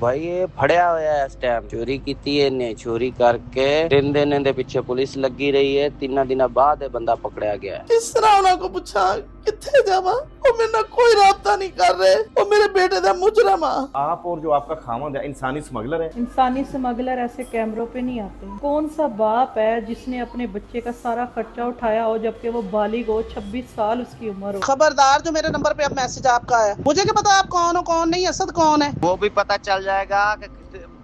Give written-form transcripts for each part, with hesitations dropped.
भाई ये फड़िया होया है इस टाइम चोरी की ने चोरी करके 3 दिन ਦੇ ਪਿੱਛੇ ਪੁਲਿਸ ਲੱਗੀ ਰਹੀ ਹੈ 3 ਦਿਨਾਂ ਬਾਅਦ ਇਹ ਬੰਦਾ ਪਕੜਿਆ ਗਿਆ ਹੈ। किस तरह उन्होंने को पूछा किथे जावा वो मेरे ना कोई राब्ता नहीं कर रहे वो मेरे बेटे दा मुजरम आ। आप और जो आपका खामद है इंसानी स्मगलर है। इंसानी स्मगलर ऐसे कैमरों पे नहीं आते। कौन सा बाप है जिसने अपने बच्चे का सारा खर्चा उठाया हो जबकि वो बालिग हो, 26 साल उसकी उम्र हो। खबरदार जो मेरे नंबर पे अब मैसेज आपका है, मुझे क्या पता आप कौन हो कौन नहीं, असद कौन है। वो भी पता चल जाएगा कि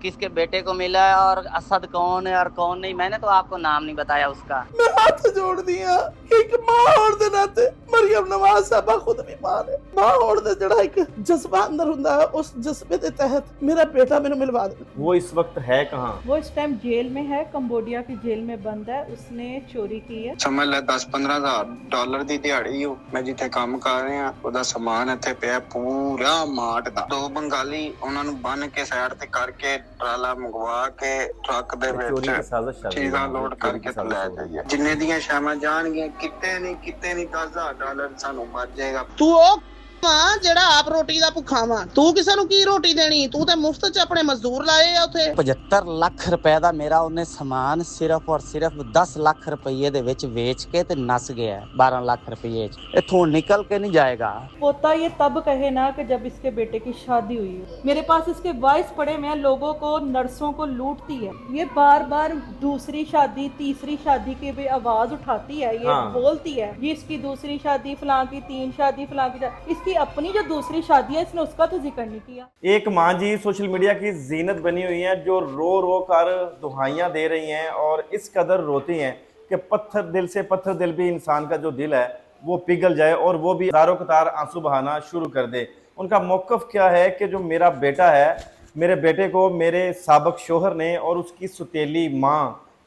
किसके बेटे को मिला है और असद कौन है और कौन नहीं। मैंने तो आपको नाम नहीं बताया उसका। मैं हाथ जोड़ दिया एक मां होने दे नाते मरियम नवाज साहबा खुद भी मां है। मां होने दे जड़ा एक जज्बा अंदर हुंदा है, उस जज्बे के तहत मेरा बेटा मैंने मिलवा दे। वो इस वक्त है कहाँ? वो इस टाइम जेल में है, कंबोडिया की जेल में बंद है। उसने चोरी की है। समझ ले 10-15 हज़ार डॉलर ਦੀ ਦਿਹਾੜੀ ਹੋ। ਮੈਂ ਜਿੱਥੇ ਕੰਮ ਕਰ ਰਿਹਾ ਉਹਦਾ ਸਮਾਨ ਇੱਥੇ ਪਿਆ ਪੂਰਾ ਮਾਟ ਦਾ। ਦੋ ਬੰਗਾਲੀ ਉਹਨਾਂ ਨੂੰ ਬੰਨ ਕੇ ਸਾਈਡ ਤੇ ਕਰਕੇ ਟਰਾਲਾ ਮੰਗਵਾ ਕੇ ਟਰੱਕ ਦੇ ਵਿੱਚ ਚੀਜ਼ਾਂ ਲੋਡ ਕਰਕੇ ਤੇ ਲੈ ਜਾਈਏ। ਜਿੰਨੇ ਦੀਆਂ ਸ਼ਾਮਾਂ ਜਾਣਗੀਆਂ ਕਿਤੇ ਨਹੀਂ 10,000 ਡਾਲਰ ਸਾਨੂੰ ਬਚ ਜਾਏਗਾ। ਤੂੰ ਉਹ ਮਾਂ ਜਿਹੜਾ ਆਪ ਰੋਟੀ ਦਾ ਭੁੱਖਾ ਵਾਂ, ਤੂੰ ਕਿਸੇ ਨੂੰ ਕੀ ਰੋਟੀ ਦੇਣੀ? ਤੂੰ ਤੇ ਮੁਫਤ ਚ ਆਪਣੇ ਮਜ਼ਦੂਰ ਲਾਏ ਆ ਉੱਥੇ। 75 ਲੱਖ ਰੁਪਏ ਦਾ ਮੇਰਾ ਉਹਨੇ ਸਮਾਨ ਸਿਰਫ ਔਰ ਸਿਰਫ 10 ਲੱਖ ਰੁਪਏ ਦੇ ਵਿੱਚ ਵੇਚ ਕੇ ਤੇ ਨਸ ਗਿਆ 12 ਲੱਖ ਰੁਪਏ ਚ। इथों निकल के नहीं जाएगा। पोता ये तब कहे ना कि जब इसके बेटे की शादी हुई है। मेरे पास इसके वॉइस पड़े में लोगों को, नर्सों को लूटती है। ये बार बार दूसरी शादी तीसरी शादी की भी आवाज उठाती है। ये बोलती है ये इसकी दूसरी शादी, फलां की 3 शादी, फलां की इसकी अपनी जो दूसरी शादी है इसने उसका तो जिक्र नहीं किया। एक माँ जी सोशल मीडिया की जीनत बनी हुई है जो रो रो कर दुहाइयाँ दे रही हैं और इस कदर रोती हैं कि पत्थर दिल भी इंसान का जो दिल है वो पिघल जाए और वो भी हज़ारों कतार आंसू बहाना शुरू कर दे। उनका मौक़िफ़ क्या है कि जो मेरा बेटा है, मेरे बेटे को मेरे साबिक़ शोहर ने और उसकी सुतीली माँ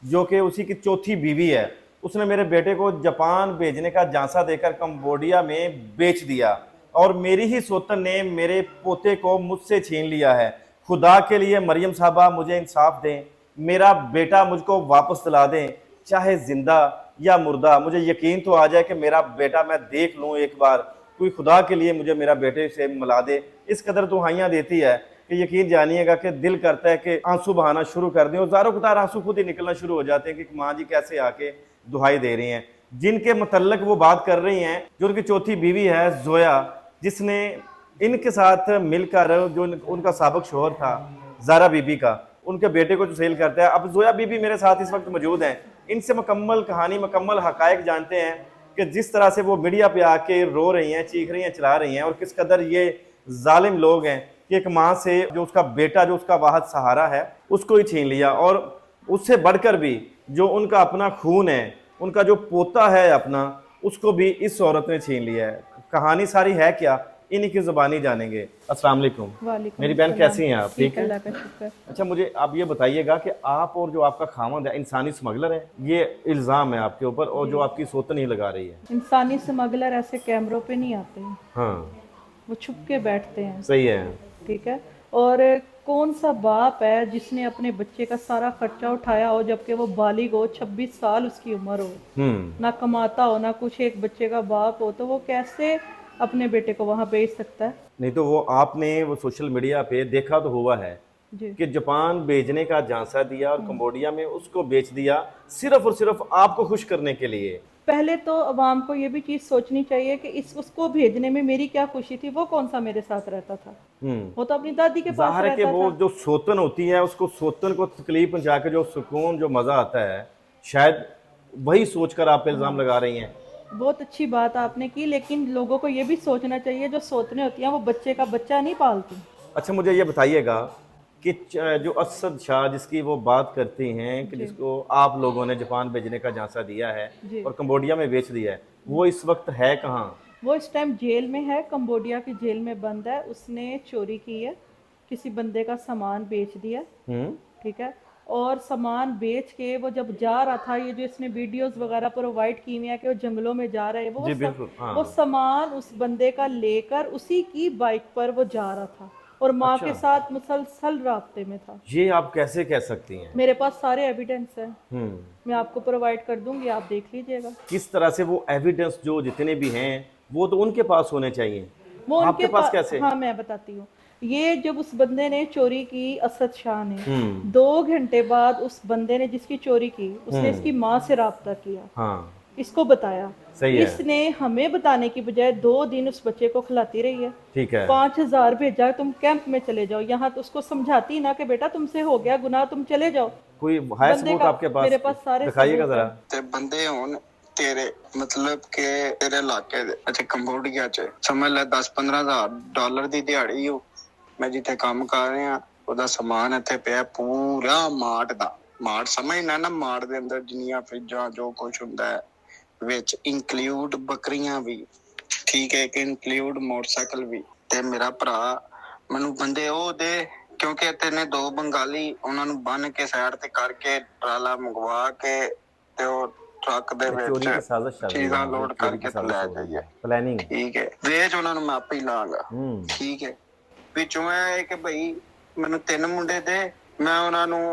जो कि उसी की चौथी बीवी है, उसने मेरे बेटे को जापान भेजने का झांसा देकर कंबोडिया में बेच दिया और मेरी ही सोतन ने मेरे पोते को मुझसे छीन लिया है। खुदा के लिए मरियम साहबा मुझे इंसाफ दें, मेरा बेटा मुझको वापस दिला दें, चाहे ज़िंदा या मुर्दा। मुझे यकीन तो आ जाए कि मेरा बेटा मैं देख लूँ एक बार। कोई खुदा के लिए मुझे मेरा बेटे से मिला दे। इस कदर दुहाइयाँ देती है कि यकीन जानिएगा कि दिल करता है कि आंसू बहाना शुरू कर दें और ज़ारों कतार आंसू खुद ही निकलना शुरू हो जाते हैं कि माँ जी कैसे आके दुहाई दे रही हैं। जिनके मतलब वो बात कर रही हैं, जो उनकी चौथी बीवी है जोया, जिसने इनके साथ मिलकर जो उनका साबिक़ शोहर था ज़ारा बीबी का, उनके बेटे को जो सेल करता है। अब जोया बीबी मेरे साथ इस वक्त मौजूद हैं। इनसे मुकम्मल कहानी, मुकम्मल हकायक जानते हैं कि जिस तरह से वो मीडिया पे आके रो रही हैं, चीख रही हैं, चिल्ला रही हैं और किस कदर ये जालिम लोग हैं कि एक माँ से जो उसका बेटा, जो उसका वाहद सहारा है, उसको ही छीन लिया। और उससे बढ़कर भी जो उनका अपना खून है, उनका जो पोता है अपना, उसको भी इस औरत ने छीन लिया है। कहानी सारी है क्या, इन्हीं की ज़ुबानी जानेंगे। अस्सलाम वालेकुम। मेरी बहन कैसी हैं आप? ठीक है, अल्लाह का शुक्र। अच्छा, मुझे आप ये बताइएगा कि आप और जो आपका खामद है इंसानी स्मगलर है, ये इल्ज़ाम है आपके ऊपर और जो आपकी सोतन ही लगा रही है। इंसानी स्मगलर ऐसे कैमरों पे नहीं आते हैं। हाँ, वो छुप के बैठते हैं। सही है। ठीक है। और कौन सा बाप है जिसने अपने बच्चे का सारा खर्चा उठाया हो जबकि वो बालिग हो, 26 साल उसकी उम्र हो, ना कमाता हो ना कुछ, एक बच्चे का बाप हो, तो वो कैसे अपने बेटे को वहां भेज सकता है? नहीं तो वो आपने वो सोशल मीडिया पे देखा तो हुआ है कि जापान भेजने का झांसा दिया और कंबोडिया में उसको बेच दिया सिर्फ और सिर्फ आपको खुश करने के लिए। पहले तो अवाम को ये भी चीज सोचनी चाहिए कि उसको भेजने में मेरी क्या खुशी थी। वो कौन सा मेरे साथ रहता था? वो तो अपनी दादी के पास रहता था। वो जो सोतन होती है, उसको सोतन को तकलीफ पहुंचा के जो सुकून, जो मजा आता है, शायद वही सोचकर आप इल्जाम लगा रही हैं। बहुत अच्छी बात आपने की, लेकिन लोगों को ये भी सोचना चाहिए जो सोतने होती हैं वो बच्चे का बच्चा नहीं पालती। अच्छा, मुझे ये बताइएगा कि जो असद शाह जिसकी वो बात करती हैं कि जिसको आप लोगों ने जापान भेजने का झांसा दिया है और कंबोडिया में बेच दिया है, वो इस वक्त है कहाँ? वो इस टाइम जेल में है, कंबोडिया की जेल में बंद है। उसने चोरी की है, किसी बंदे का सामान बेच दिया। ठीक है। और सामान बेच के वो जब जा रहा था, ये जो इसने वीडियोस वगैरह प्रोवाइड की हुई है कि वो जंगलों में जा रहे हैं, वो सामान उस बंदे का लेकर उसी की बाइक पर वो जा रहा था और माँ के साथ मुसलसल राब्ते में था। ये आप कैसे कह सकती हैं? मेरे पास सारे एविडेंस है, मैं आपको प्रोवाइड कर दूंगी, आप देख लीजिएगा। किस तरह से वो एविडेंस जो जितने भी हैं वो तो उनके पास होने चाहिए, वो आपके पास कैसे? हाँ, मैं बताती हूँ। ये जब उस बंदे ने चोरी की, असद शाह ने 2 घंटे बाद उस बंदे ने जिसकी चोरी की उसने इसकी माँ से राब्ता किया, हाँ इसको बताया। सही है। इसने हमें बताने की बजाय 2 दिन उस बच्चे को खिलाती रही है, ठीक है 5000 भेजा, तुम कैंप में चले जाओ। यहाँ तो उसको समझाती ना कि बेटा तुमसे हो गया गुनाह, तुम चले जाओ। कोई है बंदे सबूत का आपके पास? मेरे पास सारे दिखाइएगा सबूत जरा। हैं। ਤੇ ਬੰਦੇ ਹੋਣ ਤੇਰੇ ਮਤਲਬ ਕਿ ਤੇਰੇ ਇਲਾਕੇ ਦੇ ਅੱਛਾ ਕੰਬੋਡੀਆ ਚ ਸਮਝ ਲੈ 10-15 ਹਜ਼ਾਰ ਡਾਲਰ ਦੀ ਦਿਹਾੜੀ ਹੋ। ਮੈਂ ਜਿੱਥੇ ਕੰਮ ਕਰ ਰਿਹਾ ਉਹਦਾ ਸਮਾਨ ਇੱਥੇ ਪਿਆ ਪੂਰਾ ਮਾਰਟ ਦਾ। ਮਾਰਟ ਸਮਝਣਾ ਨਾ, ਮਾਰਟ ਦੇ ਅੰਦਰ ਜਿੰਨੀਆਂ ਫਰਿੱਜਾਂ ਜੋ ਕੁਝ ਹੁੰਦਾ ਹੈ ਵਿੱਚ ਇਨਕਲੂਡ ਬੱਕਰੀਆਂ ਵੀ, ਠੀਕ ਹੈ, ਕਿ ਇਨਕਲੂਡ ਮੋਟਰਸਾਈਕਲ ਵੀ। ਤੇ ਮੇਰਾ ਭਰਾ ਮੈਨੂੰ ਬੰਦੇ ਉਹ ਦੇ, ਕਿਉਂਕਿ ਇੱਥੇ ਨੇ 2 ਬੰਗਾਲੀ, ਉਹਨਾਂ ਨੂੰ ਬੰਨ ਕੇ ਸਾਈਡ ਤੇ ਕਰਕੇ ਟਰਾਲਾ ਮੰਗਵਾ ਕੇ ਤੇ ਉਹ ਟਰੱਕ ਦੇ चोरी की ਵਿੱਚ साजिश चल रही है, ਚੀਜ਼ਾਂ चोरी ਲੋਡ की ਕਰਕੇ ਤੇ साजिश ਲੈ हो रही ਜਾਈਏ। है, प्लानिंग। ਠੀਕ ਹੈ, ਵੇਚ ਉਹਨਾਂ ਨੂੰ ਮੈਂ ਆਪੇ ਹੀ ਲਾਂਗਾ। ਠੀਕ ਹੈ, ਵਿੱਚੋਂ ਇਹ ਕਿ ਭਈ ਮੈਨੂੰ 3 ਮੁੰਡੇ ਦੇ, ਮੈਂ ਉਹਨਾਂ ਨੂੰ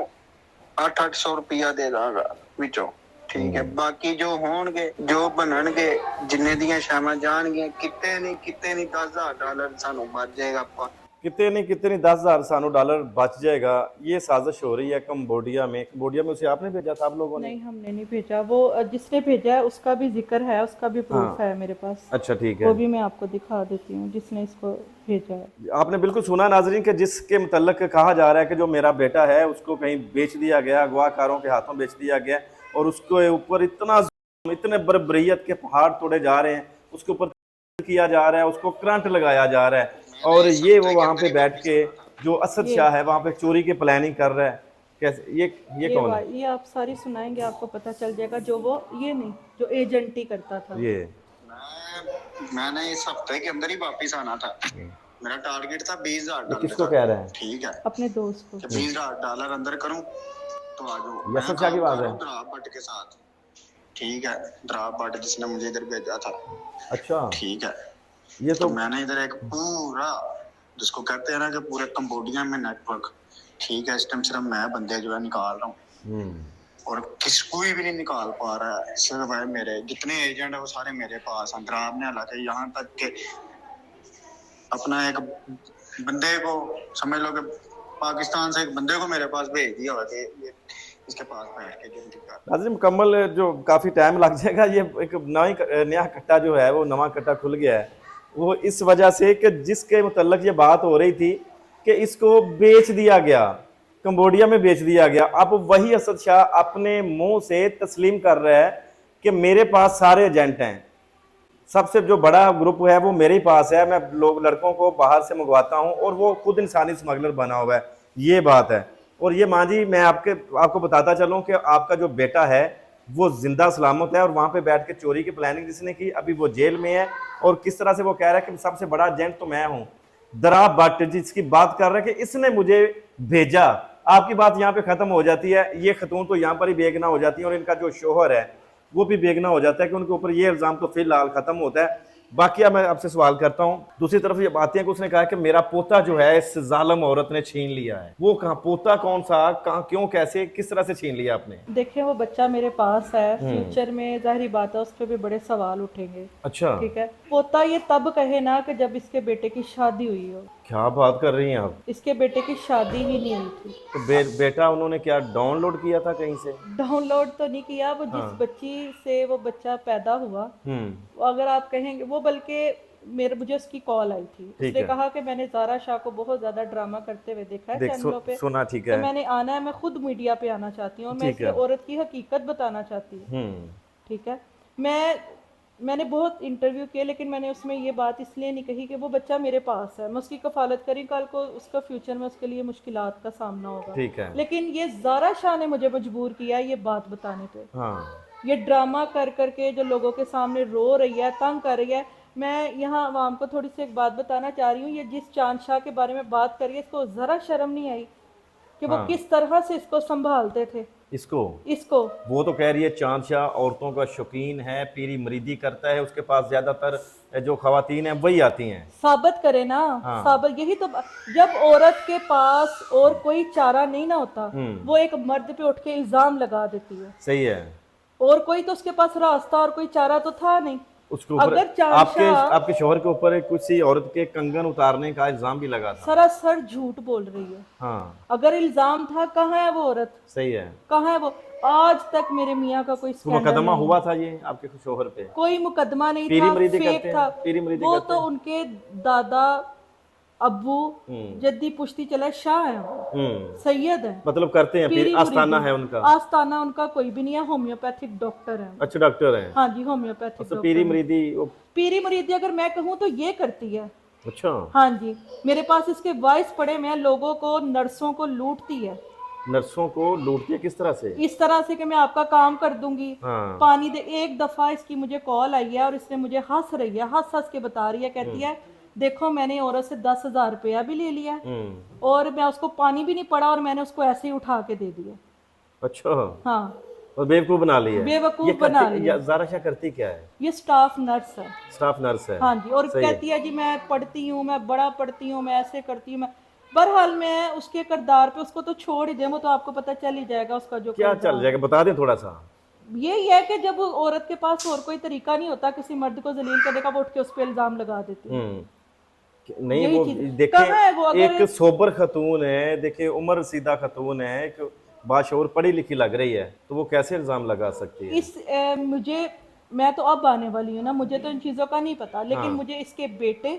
800 ਰੁਪਇਆ ਦੇ ਦਾਂਗਾ ਵਿੱਚੋਂ। ਠੀਕ ਹੈ, ਬਾਕੀ ਜੋ ਹੋਣਗੇ ਜੋ ਬਣਨਗੇ ਜਿੰਨੇ ਦੀਆਂ ਸ਼ਾਮਾਂ ਜਾਣਗੀਆਂ, ਕਿਤੇ ਨਹੀਂ 10,000 ਡਾਲਰ ਸਾਨੂੰ ਬਚ ਜਾਏਗਾ। ਆਪਾਂ कितने 10,000 सानो डॉलर बच जाएगा। ये साजिश हो रही है कंबोडिया में। कंबोडिया में उसे आपने भेजा था आप लोगों ने? नहीं, हमने नहीं भेजा। वो जिसने भेजा है उसका भी जिक्र है, उसका भी प्रूफ है मेरे पास। अच्छा ठीक है, वो भी मैं आपको दिखा देती हूँ जिसने इसको भेजा है। आपने बिल्कुल सुना नाजरीन कि जिसके मुतल्लक कहा जा रहा है कि जो मेरा बेटा है उसको कहीं बेच दिया गया, अगवाकारों के हाथों बेच दिया गया, और उसके ऊपर इतने बर्बरियत के पहाड़ तोड़े जा रहे हैं, उसके ऊपर किया जा रहा है, उसको करंट लगाया जा रहा है, और ये वो वहाँ पे बैठ के जो असद शाह है वहाँ पे चोरी की प्लानिंग कर रहा है। कैसे ये कौन है? ये आप सारी सुनाएंगे, आपको पता चल जाएगा। जो वो ये नहीं, जो एजेंट ही करता था। ये मैंने इस हफ्ते के अंदर ही वापिस आना था। मेरा टारगेट था 20,000 डॉलर। किसको कह रहा है? ठीक है, अपने दोस्त को। 20,000 डॉलर अंदर करूं तो आ जाओ। ये असद शाह की बात है? द्राब भट्ट के साथ। ठीक है, द्राब भट्ट जिसने मुझे इधर भेजा था। अच्छा ठीक है, ये तो तो मैंने इधर एक पूरा, जिसको कहते हैं ना कि पूरे कंबोडिया में नेटवर्क, ठीक है, इस टाइम सिर्फ मैं बंदे जो है निकाल रहा हूँ, और कोई भी नहीं निकाल पा रहा है। सिर्फ है मेरे जितने एजेंट है वो सारे मेरे पास हैं। द्राब ने हालांकि यहाँ तक के अपना एक बंदे को, समझ लो कि पाकिस्तान से एक बंदे को मेरे पास भेज दिया हुआ कि ये इसके पास बैठ के गिनती कर। नाज़रीन मुकम्मल जो काफ़ी टाइम लग जाएगा। ये एक नया कट्टा जो है वो नवा कट्टा खुल गया है, वो इस वजह से कि जिसके मुतल्लक ये बात हो रही थी कि इसको बेच दिया गया, कंबोडिया में बेच दिया गया। अब वही असद शाह अपने मुंह से तस्लीम कर रहा है कि मेरे पास सारे एजेंट हैं, सबसे जो बड़ा ग्रुप है वो मेरे ही पास है, मैं लड़कों को बाहर से मंगवाता हूँ, और वो खुद इंसानी स्मगलर बना हुआ है। ये बात है। और ये माँ जी, मैं आपको बताता चलूँ कि आपका जो बेटा है वो जिंदा सलामत है, और वहाँ पे बैठ के चोरी की प्लानिंग जिसने की अभी वो जेल में है, और किस तरह से वो कह रहा है कि सबसे बड़ा एजेंट तो मैं हूँ। द्राब भट्ट जिसकी बात कर रहा है कि इसने मुझे भेजा, आपकी बात यहाँ पे खत्म हो जाती है। ये खतून तो यहाँ पर ही बेगना हो जाती है, और इनका जो शोहर है वो भी बेगना हो जाता है कि उनके ऊपर ये इल्ज़ाम तो फिलहाल ख़त्म होता है। बाकी अब मैं आपसे सवाल करता हूँ, दूसरी तरफ ये बातें कि उसने कहा कि मेरा पोता जो है इस जालिम औरत ने छीन लिया है। वो कहाँ, पोता कौन सा, कहाँ, क्यों, कैसे, किस तरह से छीन लिया आपने? देखिए, वो बच्चा मेरे पास है। फ्यूचर में जाहिर बात है उस पर भी बड़े सवाल उठेंगे। अच्छा ठीक है, पोता ये तब कहे ना कि जब इसके बेटे की शादी हुई हो। क्या बात कर रही हैं आप? इसके बेटे की शादी ही नहीं हुई थी। तो बेटा उन्होंने क्या डाउनलोड किया था कहीं से? डाउनलोड तो नहीं किया, वो जिस बच्ची से वो बच्चा पैदा हुआ, अगर आप कहेंगे वो, बल्कि मुझे उसकी कॉल आई थी। उसने कहा कि मैंने ज़ारा शाह को बहुत ज्यादा ड्रामा करते हुए देखा है चैनलों पे, सुना, ठीक है, तो मैंने आना है, मैं खुद मीडिया पे आना चाहती हूँ, मैं इस औरत की हकीकत बताना चाहती हूँ। ठीक है, मैंने बहुत इंटरव्यू किए, लेकिन मैंने उसमें ये बात इसलिए नहीं कही कि वो बच्चा मेरे पास है, मैं उसकी कफालत करी, कल को उसका फ्यूचर में उसके लिए मुश्किलात का सामना होगा। ठीक है, लेकिन ये ज़ारा शाह ने मुझे मजबूर किया ये बात बताने पे। ये ड्रामा कर करके जो लोगों के सामने रो रही है, तंग कर रही है। मैं यहाँ आवाम को थोड़ी सी एक बात बताना चाह रही हूँ, ये जिस चांद शाह के बारे में बात कर रही है, इसको ज़रा शर्म नहीं आई कि वो किस तरह से इसको संभालते थे। इसको वो तो कह रही है चांद शाह औरतों का शौकीन है, पीरी मरीदी करता है, उसके पास ज्यादातर जो खवातीन हैं वही आती हैं। साबित करे ना, साबित, यही तो, जब औरत के पास और कोई चारा नहीं ना होता, वो एक मर्द पे उठ के इल्जाम लगा देती है। सही है, और कोई तो उसके पास रास्ता और कोई चारा तो था नहीं, उसके ऊपर अगर आपके चांशा आपके शौहर के ऊपर किसी औरत के कंगन उतारने का इल्जाम भी लगा था। सरासर झूठ बोल रही है। हाँ अगर इल्जाम था, कहाँ है वो औरत, सही है। कहाँ है वो? आज तक मेरे मियाँ का कोई तो स्कैंडल मुकदमा नहीं, हुआ था ये आपके शौहर पे? कोई मुकदमा नहीं पीरी था, मुरीदी फेक करते था। हैं, पीरी मुरीदी वो करते तो हैं। उनके दादा अब्बू जद्दी पुश्ती चले शाह है, वो सैयद है, मतलब करते हैं, पीरी फिर आस्थाना मुरीदी। है उनका? आस्थाना उनका कोई भी नहीं है, होम्योपैथिक डॉक्टर है। अच्छा डॉक्टर है। हाँ जी, होम्योपैथिक तो डॉक्टर पीरी है। मुरीदी पीरी मुरीदी अगर मैं कहूँ तो ये करती है। अच्छा हाँ जी, मेरे पास इसके वॉइस पड़े मैं लोगों को, नर्सों को लूटती है। नर्सों को लूटती है? किस तरह से? इस तरह से कि मैं आपका काम कर दूंगी, हाँ पानी दे। एक दफा इसकी मुझे कॉल आई है और इसने मुझे हंस रही है, हंस हंस के बता रही है, कहती है देखो मैंने औरत से 10,000 रुपया भी ले लिया है और मैं उसको पानी भी नहीं पड़ा और मैंने उसको ऐसे ही उठा के दे दिया। अच्छा, हाँ, और बेवकूफ बना लिया है। बेवकूफ ये बना करती- लिया। ज़ारा शाह करती क्या है? ये स्टाफ नर्स है। स्टाफ नर्स है। हाँ जी, और सही कहती है जी मैं पढ़ती हूँ, मैं बड़ा पढ़ती हूँ, मैं ऐसे करती हूँ। मैं बहरहाल मैं उसके किरदार पे उसको तो छोड़ ही दे, वो तो आपको पता चल ही जाएगा उसका जो क्या किरदार चल जाएगा, बता दें थोड़ा सा। यही है कि जब औरत के पास और कोई तरीका नहीं होता किसी मर्द को जलील करने का, वो उठ के उस पर इल्जाम लगा देती है। नहीं यही वो चीज़। कहाँ है वो? देखें, अगर एक सोबर खतून है, देखिए उम्र सीधा खतून है, एक बाशऊर पढ़ी लिखी लग रही है, तो वो कैसे इल्जाम लगा सकती है? मुझे, मैं तो अब आने वाली हूँ ना, मुझे तो इन चीज़ों का नहीं पता, लेकिन मुझे इसके बेटे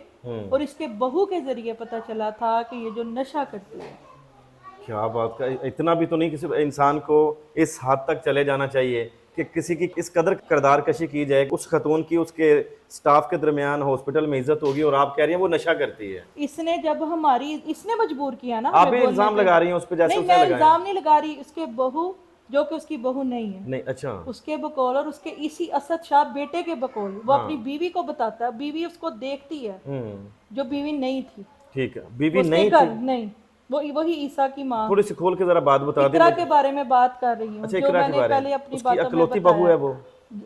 और इसके बहू के जरिए पता चला था कि ये जो नशा करती है। क्या बात का, इतना भी तो नहीं किसी इंसान को इस हद तक चले जाना चाहिए कि किसी की इस कदर किरदार कशी की जाए, उस खतून की उसके स्टाफ के दरमियान हॉस्पिटल में इज्जत होगी और आप कह रही हैं वो नशा करती है। इसने जब हमारी, इसने मजबूर किया ना आप हमें भी बोलने इल्जाम पे। लगा रही हैं उस पर, जैसे नहीं, उसने मैं लगाया। इल्जाम नहीं लगा रही, उसके बहू जो कि उसकी बहू नहीं है, नहीं अच्छा, उसके बकौल और उसके इसी असद शाह बेटे के बकौल वो अपनी बीवी को बताता है, बीवी उसको देखती है, जो बीवी नहीं थी। ठीक है, बीवी उसके नहीं घर थी? नहीं, वो वही ईसा की माँ। थोड़ी सी खोल के जरा बात बता दें। इकरा के बारे में बात कर रही हूँ, अच्छा, जो इकरा के मैंने बारे में। पहले अपनी उसकी बातों में अकलौती बहू है वो?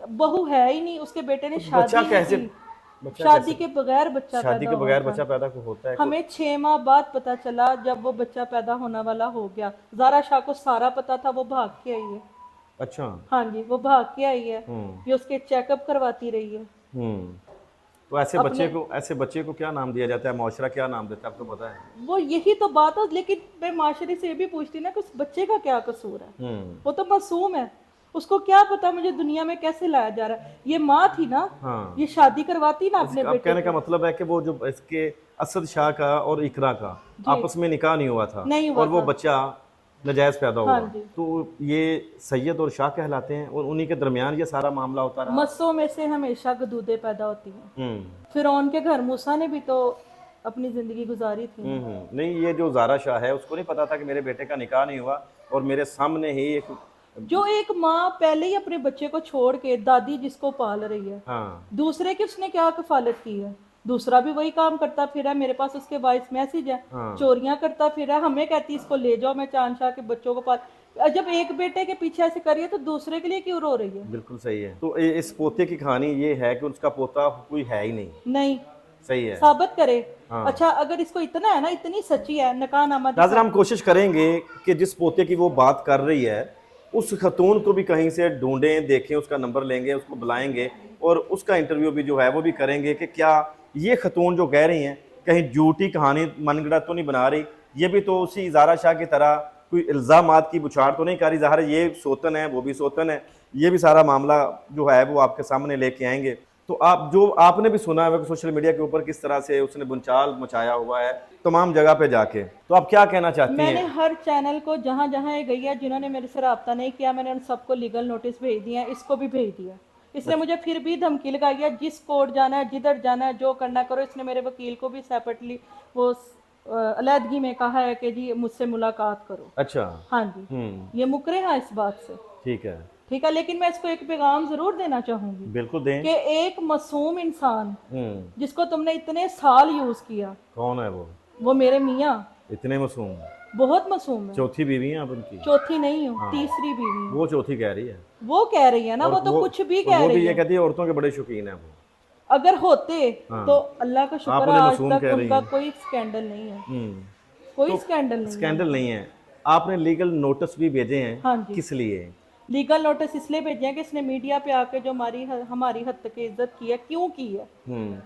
बहू है ही नहीं, उसके बेटे ने बच्चा शादी कैसे, नहीं की। बच्चा शादी कैसे? के बगैर बच्चा शादी पैदा के बगैर हुआ बच्चा था। पैदा होता है? हमें 6 माह बाद पता चला जब वो बच्चा पैदा होने वाला हो गया। ज़ारा शाह को सारा पता था, वो भाग के आई है। अच्छा। हाँ जी, वो भाग के आई है, ये उसके चेकअप करवाती रही है। तो ऐसे बच्चे को क्या नाम दिया जाता है, माशरा क्या नाम देता है, आपको पता है? वो यही तो बात है, लेकिन मैं माशरे से ये भी पूछती ना कि उस बच्चे का क्या कसूर है? वो तो मासूम है, उसको क्या पता मुझे दुनिया में कैसे लाया जा रहा है। ये माँ थी ना, हाँ। ये शादी करवाती ना अपने अब बेटे कहने का को। मतलब है कि वो जो इसके असद शाह का और इकरा का आपस में निकाह नहीं हुआ था, नहीं हुआ और वो था। बच्चा नजायज पैदा हुआ। हाँ जी। तो ये सैयद और शाह कहलाते हैं और उन्हीं के दरमियान ये सारा मामला होता रहा। मस्सों में से हमेशा गदूदे पैदा होती हैं। हम्म फिरौन के घर मूसा ने भी तो अपनी जिंदगी गुजारी थी। नहीं, ये जो ज़ारा शाह है उसको नहीं पता था कि मेरे बेटे का निकाह नहीं हुआ और मेरे सामने ही एक, जो एक माँ पहले ही अपने बच्चे को छोड़ के दादी जिसको पाल रही है, हाँ दूसरे की उसने क्या कफालत की है? दूसरा भी वही काम करता फिर है, मेरे पास उसके वॉइस मैसेज है, चोरियां करता फिर है, हमें कहती है इसको ले जाओ, मैं चांद शाह के बच्चों को पाल। जब एक बेटे के पीछे ऐसे करिए तो दूसरे के लिए क्यों रो रही है? बिल्कुल सही है। तो इस पोते की कहानी ये है कि उसका पोता कोई है ही नहीं। नहीं, सही है, साबित करे। हाँ। अच्छा, अगर इसको इतना है ना, इतनी सच्ची है, नकानामा नाज़रीन हम कोशिश करेंगे कि जिस पोते की वो बात कर रही है उस खतून को भी कहीं से ढूंढें, देखें, उसका नंबर लेंगे, उसको बुलाएंगे और उसका इंटरव्यू भी जो है वो भी करेंगे कि क्या ये खतून जो कह रही हैं कहीं झूठी कहानी मनगढ़ंत तो नहीं बना रही, ये भी तो उसी ज़ारा शाह की तरह कोई इल्ज़ामात की बुछाड़ तो नहीं कर रही। ज़ाहिर है ये सोतन है, वो भी सोतन है, ये भी सारा मामला जो है वो आपके सामने लेके आएंगे। तो आपने भी सुना है कि सोशल मीडिया के ऊपर किस तरह से उसने बुनचाल मचाया हुआ है तमाम जगह पे जाके। तो आप क्या कहना चाहती हैं? मैंने हर चैनल को जहां जहां ये गई है, जिन्होंने मेरे से रब्ता नहीं किया, मैंने उन सबको लीगल नोटिस भेज दिया, इसको भी भेज दिया। इसने मुझे फिर भी धमकी लगाई है, जिस कोर्ट जाना है, जिधर जाना है, जो करना करो। इसने मेरे वकील को भी सेपरेटली वो अलहदगी में कहा है कि जी मुझसे मुलाकात करो। अच्छा। हाँ जी, ये मुकरे हैं इस बात से। ठीक है, ठीक है, लेकिन मैं इसको एक पैगाम जरूर देना चाहूंगी। बिल्कुल दें। कि एक मासूम इंसान जिसको तुमने इतने साल यूज किया, कौन है वो मेरे मियाँ इतने मासूम? बहुत मासूम है। चौथी बीवी हैं आप उनकी? चौथी नहीं हूँ, तीसरी बीवी हूँ। वो चौथी कह रही है। वो कह रही है ना, वो तो कुछ भी कह वो भी रही ये है। कहती है औरतों के बड़े शौकीन है वो। अगर होते तो अल्लाह का शुक्र आपने है, आज मासूम तक कह रही उनका हैं। कोई स्कैंडल नहीं है। कोई स्कैंडल नहीं है। स्कैंडल नहीं है। आपने लीगल नोटिस भी भेजे हैं? हाँ जी। किस लिए? लीगल नोटिस इसलिए भेजे हैं कि इसने मीडिया पे आके जो हमारी हद तक इज्जत की है, क्यों की है,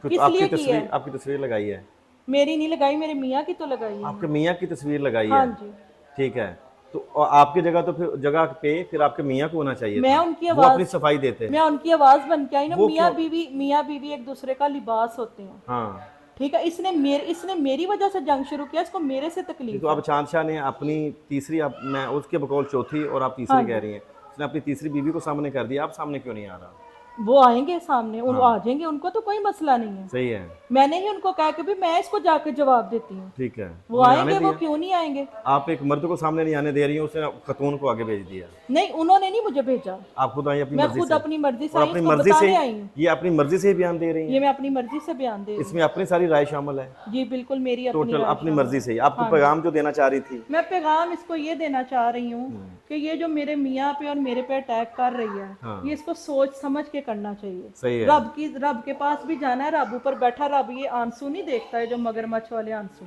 किस लिए की है। आपकी तस्वीर लगाई है? मेरी नहीं लगाई, मेरे मियाँ की तो लगाई है। आपके मियाँ की तस्वीर लगाई हाँ है? जी। ठीक है, तो आपकी जगह तो फिर जगह पे फिर आपके मियाँ को होना चाहिए मैं था। उनकी वो आवाज, अपनी सफाई देते। मैं उनकी आवाज बन के आई ना। वो मियाँ क्यों? बीवी, मियाँ बीवी एक दूसरे का लिबास होते हैं। हाँ, ठीक है, इसने मेरी वजह से जंग शुरू किया, इसको मेरे से तकलीफ तो है। अब चांद शाह ने अपनी तीसरी, मैं उसके बकौल चौथी और आप तीसरी हाँ कह जी। रही हैं, उसने अपनी तीसरी बीवी को सामने कर दिया, आप सामने क्यों नहीं आ रहा? वो आएंगे सामने, वो हाँ। आ जाएंगे, उनको तो कोई मसला नहीं है। सही है, मैंने ही उनको कहा कि भी मैं इसको जाके जवाब देती हूँ। ठीक है, वो उन्होंने आएंगे, आने वो दिया? क्यों नहीं आएंगे। आप एक मर्द को सामने नहीं आने दे रही हैं, उसने खतून को आगे भेज दिया। नहीं, उन्होंने नहीं मुझे भेजा, आप खुद आई अपनी मैं मर्जी खुद से? अपनी मर्जी से और आई, अपनी इसको मर्जी से बताने आई हूँ। ये अपनी मर्जी से ही बयान दे रही ये हैं? मैं अपनी मर्जी से बयान दे रही हूँ। इसमें अपनी सारी राय शामिल है? जी बिल्कुल, मेरी अपनी टोटल राय अपनी शामिल मर्जी है। से ही आपको हाँ पैगाम जो देना चाह रही थी? मैं पैगाम इसको ये देना चाह रही हूँ कि ये जो मेरे मियाँ पे और मेरे पे अटैक कर रही है, हाँ। ये इसको सोच समझ के करना चाहिए। सही है। रब के पास भी जाना है, रब ऊपर बैठा, रब ये आंसू नहीं देखता है जो मगरमच्छ वाले आंसू।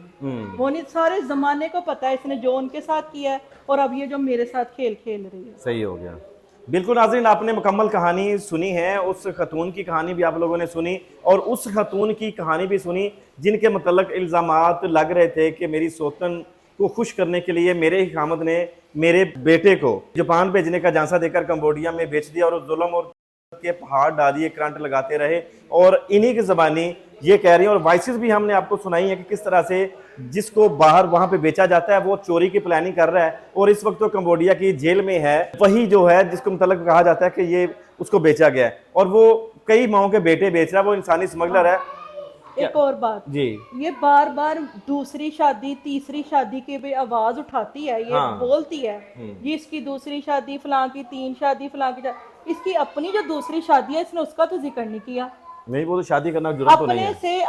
वो नहीं, सारे जमाने को पता है इसने जो उनके साथ किया है, और अब ये जो मेरे साथ खेल खेल रही है। सही हो गया। बिल्कुल नाज़रीन, आपने मुकम्मल कहानी सुनी है, उस खतून की कहानी भी आप लोगों ने सुनी, और उस खतून की कहानी भी सुनी जिनके मतलब इल्ज़ामात लग रहे थे कि मेरी सौतन को खुश करने के लिए मेरे ही खामद ने मेरे बेटे को जापान भेजने का झांसा देकर कंबोडिया में बेच दिया, और उस जुल्म और के पहाड़ डाल दिए, करंट लगाते रहे, और इन्हीं की ज़बानी ये कह रही हैं। और वॉइसेस भी हमने आपको सुनाई है कि किस तरह से जिसको बाहर वहां पे बेचा जाता है वो चोरी की प्लानिंग कर रहा है, और इस वक्त तो कंबोडिया की जेल में है, वही जो है जिसको मतलब कहा जाता है कि ये उसको बेचा गया है, और वो कई माओं के बेटे बेच रहा है, वो इंसानी स्मगलर है। एक और बात जी, ये बार बार दूसरी शादी तीसरी शादी की भी आवाज उठाती है, ये हाँ। बोलती है ये इसकी दूसरी शादी, फलां की तीन शादी, फलां की इसकी अपनी जो दूसरी शादी है इसने उसका तो जिक्र नहीं किया। नहीं, वो तो शादी करना जुर्म तो नहीं है।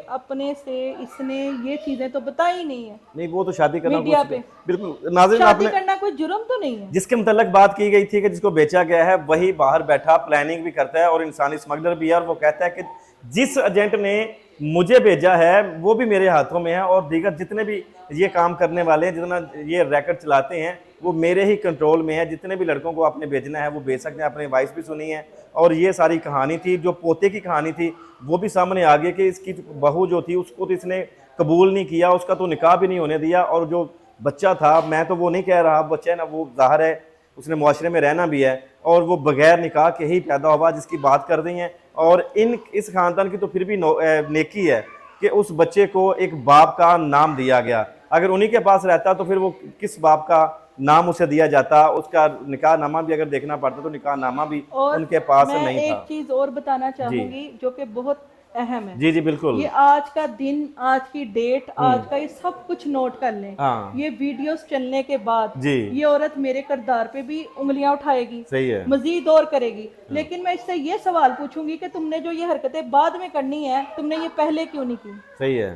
अपने से इसने ये चीजें तो बताई नहीं है। नहीं, वो तो शादी करना मीडिया कुछ- पे बिल्कुल नाज़रीन, शादी आपने करना कोई जुर्म तो नहीं है। जिसके मतलब बात की गई थी कि जिसको बेचा गया है वही बाहर बैठा प्लानिंग भी करता है और इंसानी स्मगलर भी है, और वो कहता है कि जिस एजेंट ने मुझे भेजा है वो भी मेरे हाथों में है, और दीगर जितने भी ये काम करने वाले हैं, जितना ये रैकेट चलाते हैं, वो मेरे ही कंट्रोल में है। जितने भी लड़कों को आपने भेजना है वो भेज सकते हैं। आपने वॉइस भी सुनी है, और ये सारी कहानी थी, जो पोते की कहानी थी वो भी सामने आ गई कि इसकी बहू जो थी उसको तो इसने कबूल नहीं किया, उसका तो निकाह भी नहीं होने दिया, और जो बच्चा था, मैं तो वो नहीं कह रहा, बच्चा है ना, वो ज़ाहिर है उसने मुआशरे में रहना भी है, और वो बगैर निकाह के ही पैदा हुआ जिसकी बात कर रही हैं। और इस खानदान की तो फिर भी नेकी है कि उस बच्चे को एक बाप का नाम दिया गया। अगर उन्हीं के पास रहता तो फिर वो किस बाप का नाम उसे दिया जाता, उसका निकाह नामा भी अगर देखना पड़ता तो निकाह नामा भी और उनके पास मैं नहीं एक था। चीज और बताना चाहूंगी जो कि बहुत अहम है। जी जी बिल्कुल। ये आज का दिन, आज की डेट, आज का ये सब कुछ नोट कर लें। हाँ। ये वीडियोस चलने के बाद जी। ये औरत मेरे किरदार पे भी उंगलियां उठाएगी, सही है। मजीद और करेगी। लेकिन मैं इससे ये सवाल पूछूंगी कि तुमने जो ये हरकतें बाद में करनी है, तुमने ये पहले क्यों नहीं की? सही है,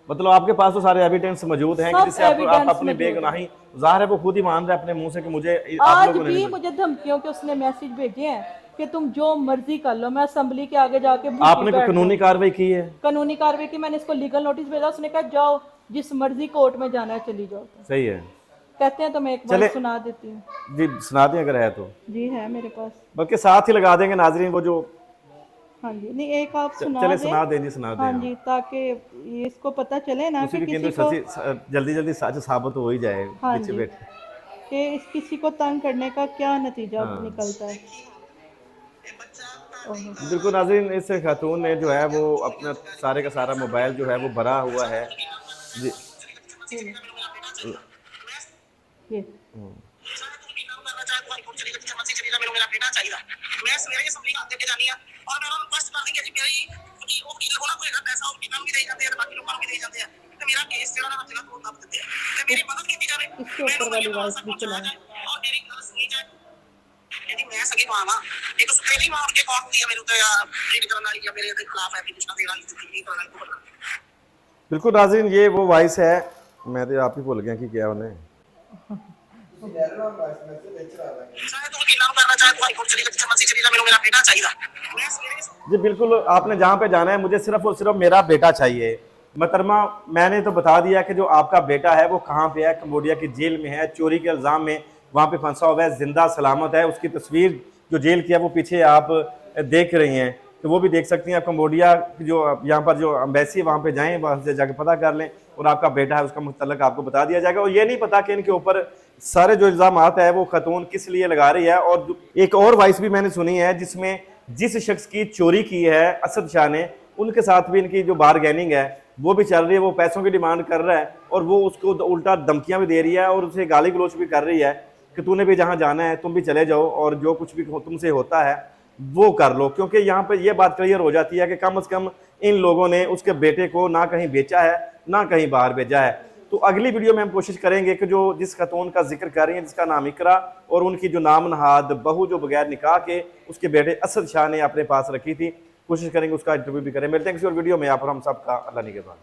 मतलब आपके पास तो सारे एविडेंस मौजूद हैं कि सब जिससे आप evidence अपनी मौजूद बेगुनाही, ज़ाहिर है वो खुद ही मान रहा है अपने मुंह से कि मुझे आप आज लोगों ने भी नहीं। मुझे धमकियों के उसने मैसेज भेजे हैं कि तुम जो मर्जी कर लो, मैं असेंबली के आगे जाके भूखी आपने कोई बैठ कानूनी जाऊं। कार्रवाई की है? कानूनी कार्रवाई की, मैंने इसको लीगल नोटिस भेजा, उसने कहा जाओ जिस मर्जी कोर्ट में जाना है चली जाओ। सही है, कहते हैं तो मैं एक बार सुना देती हूँ। जी सुना दें अगर है तो। जी है मेरे पास, बल्कि साथ ही लगा देंगे नाजरीन वो जो। हाँ जी, नहीं एक आप सुना चले दें। सुना दें जी, सुना दें। हाँ जी, ताकि ये इसको पता चले ना उसी कि भी किसी केंद्र को, जल्दी जल्दी सच साबित हो ही जाए हाँ पीछे जी, बैठे। कि इस किसी को तंग करने का क्या नतीजा निकलता है। बिल्कुल नाजरीन, इस खातून ने जो है वो अपना सारे का सारा मोबाइल जो है वो भरा हुआ है जी। ये इसके ऊपर वाली वॉइस भी चलाएं। मैं सगी मां वां एक तो पहली मां उनके कौन दिया मेरे तो या रीड करना या मेरे खिलाफ एप्लीकेशन देना नहीं करना। बिल्कुल नाजरीन, ये वो वॉइस है, मैं तो आप ही भूल गया कि क्या उन्हें। जी बिल्कुल, आपने जहाँ पे जाना है मुझे सिर्फ और सिर्फ मेरा बेटा चाहिए। मोहतरमा, मैंने तो बता दिया कि जो आपका बेटा है वो कहाँ पे है, कंबोडिया की जेल में है, चोरी के इल्ज़ाम में वहाँ पे फंसा हुआ है, जिंदा सलामत है। उसकी तस्वीर जो जेल की है वो पीछे आप देख रही हैं, तो वो भी देख सकती हैं। आप कंबोडिया जो यहाँ पर जो एम्बेसी है वहाँ पे जाएं, वहाँ से जाकर पता कर लें और आपका बेटा है उसका मुतल्लक आपको बता दिया जाएगा। और ये नहीं पता कि इनके ऊपर सारे जो इल्ज़ाम है वो खतून किस लिए लगा रही है। और एक और वॉइस भी मैंने सुनी है जिसमें जिस शख्स की चोरी की है असद शाह ने, उनके साथ भी इनकी जो बारगेनिंग है वो भी चल रही है। वो पैसों की डिमांड कर रहा है और वो उसको उल्टा धमकियां भी दे रही है और उसे गाली गलोच भी कर रही है कि तूने भी जहां जाना है तुम भी चले जाओ और जो कुछ भी तुमसे होता है वो कर लो। क्योंकि यहाँ पे ये बात क्लियर हो जाती है कि कम से कम इन लोगों ने उसके बेटे को ना कहीं बेचा है ना कहीं बाहर भेजा है। तो अगली वीडियो में हम कोशिश करेंगे कि जो जिस खतून का जिक्र कर रही है जिसका नाम इकरा, और उनकी जो नाम नहाद बहू जो बगैर निकाह के उसके बेटे असद शाह ने अपने पास रखी थी, कोशिश करेंगे उसका इंटरव्यू भी करें। मिलते हैं किसी और वीडियो में। यहाँ पर हम सबका अल्लाह निगहबान।